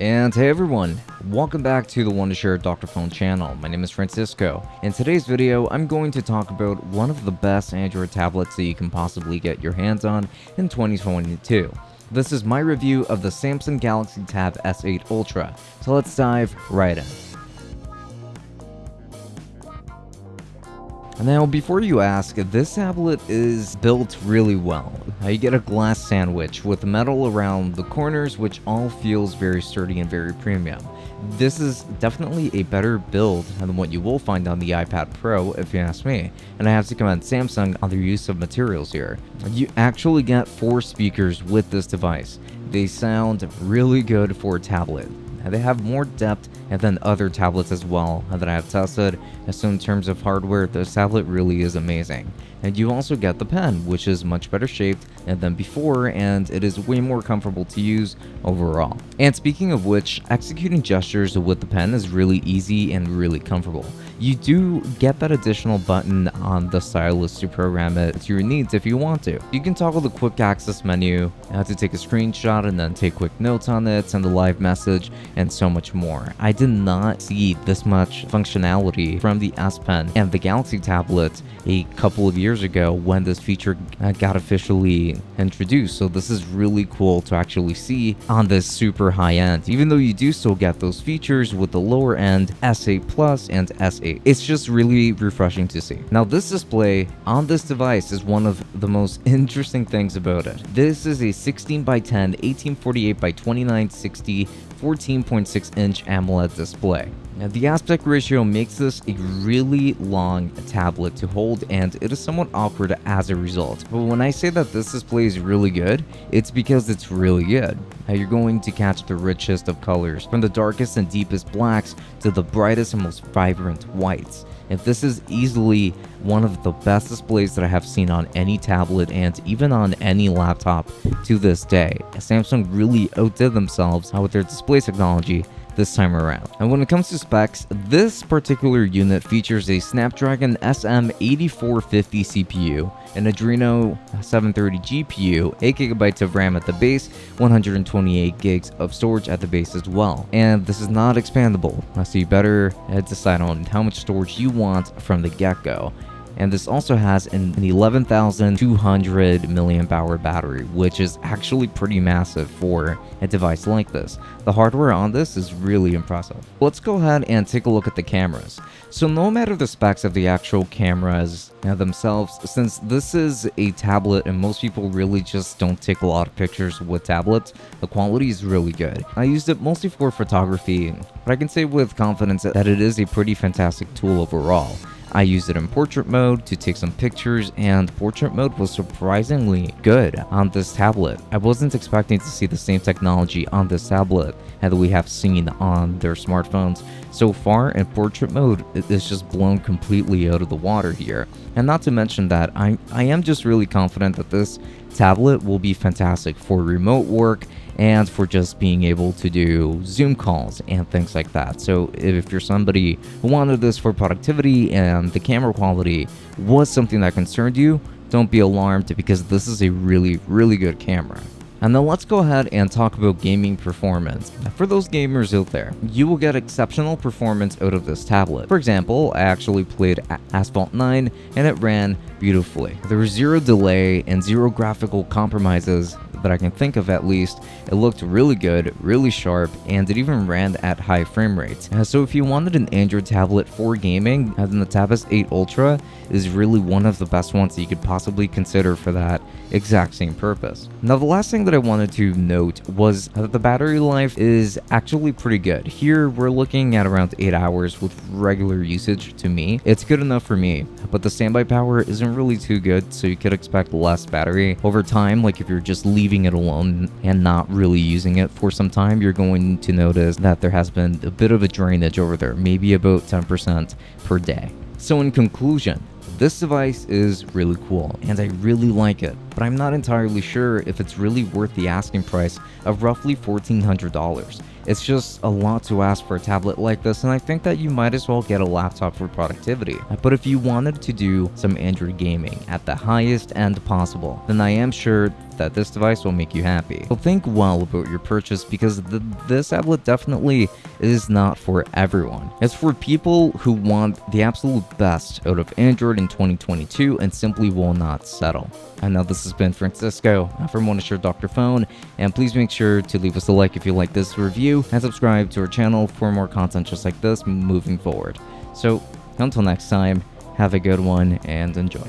And hey everyone, welcome back to the Wondershare DrFone channel. My name is Francisco. In today's video, I'm going to talk about one of the best Android tablets that you can possibly get your hands on in 2022. This is my review of the Samsung Galaxy Tab S8 Ultra, so let's dive right in. Now, before you ask, this tablet is built really well. You get a glass sandwich with metal around the corners, which all feels very sturdy and very premium. This is definitely a better build than what you will find on the iPad Pro, if you ask me, and I have to commend Samsung on their use of materials here. You actually get 4 speakers with this device. They sound really good for a tablet. They have more depth than other tablets as well that I have tested, so in terms of hardware, this tablet really is amazing. And you also get the pen, which is much better shaped than before, and it is way more comfortable to use overall. And speaking of which, executing gestures with the pen is really easy and really comfortable. You do get that additional button on the stylus to program it to your needs if you want to. You can toggle the quick access menu to take a screenshot and then take quick notes on it, send a live message, and so much more. I did not see this much functionality from the S Pen and the Galaxy tablet a couple of years ago when this feature got officially introduced, so this is really cool to actually see on this super high end, even though you do still get those features with the lower end S8 Plus and S8. It's just really refreshing to see. Now, this display on this device is one of the most interesting things about it. This is a 16 by 10 1848 by 2960 14.6 inch AMOLED display. Now, the aspect ratio makes this a really long tablet to hold, and it is somewhat awkward as a result. But when I say that this display is really good, it's because it's really good. Now, you're going to catch the richest of colors, from the darkest and deepest blacks to the brightest and most vibrant whites. If this is easily one of the best displays that I have seen on any tablet and even on any laptop to this day. Samsung really outdid themselves with their display technology this time around. And when it comes to specs, this particular unit features a Snapdragon SM8450 CPU, an Adreno 730 GPU, 8GB of RAM at the base, 128 gigs of storage at the base as well. And this is not expandable, so you better decide on how much storage you want from the get-go. And this also has an 11,200 milliamp hour battery, which is actually pretty massive for a device like this. The hardware on this is really impressive. Let's go ahead and take a look at the cameras. So no matter the specs of the actual cameras themselves, since this is a tablet and most people really just don't take a lot of pictures with tablets, the quality is really good. I used it mostly for photography, but I can say with confidence that it is a pretty fantastic tool overall. I used it in portrait mode to take some pictures, and portrait mode was surprisingly good on this tablet. I wasn't expecting to see the same technology on this tablet that we have seen on their smartphones so far, and portrait mode is just blown completely out of the water here. And not to mention that I am just really confident that this tablet will be fantastic for remote work and for just being able to do Zoom calls and things like that. So if you're somebody who wanted this for productivity and the camera quality was something that concerned you, don't be alarmed, because this is a really good camera. And then let's go ahead and talk about gaming performance. For those gamers out there, you will get exceptional performance out of this tablet. For example, I actually played Asphalt 9 and it ran beautifully. There was zero delay and zero graphical compromises that I can think of, at least. It looked really good, really sharp, and it even ran at high frame rates. So if you wanted an Android tablet for gaming, then the Tab S8 Ultra is really one of the best ones that you could possibly consider for that exact same purpose. Now, the last thing that I wanted to note was that the battery life is actually pretty good. Here we're looking at around 8 hours with regular usage. To me, it's good enough for me, but the standby power isn't really too good, so you could expect less battery over time. Like if you're just leaving it alone and not really using it for some time, you're going to notice that there has been a bit of a drainage over there, maybe about 10% per day. So in conclusion, this device is really cool and I really like it, but I'm not entirely sure if it's really worth the asking price of roughly $1,400. It's just a lot to ask for a tablet like this, and I think that you might as well get a laptop for productivity. But if you wanted to do some Android gaming at the highest end possible, then I am sure that this device will make you happy. So think well about your purchase, because this tablet definitely is not for everyone. It's for people who want the absolute best out of Android in 2022 and simply will not settle. And now this has been Francisco from Wondershare DrFone, and please make sure to leave us a like if you like this review and subscribe to our channel for more content just like this moving forward. So until next time, have a good one and enjoy.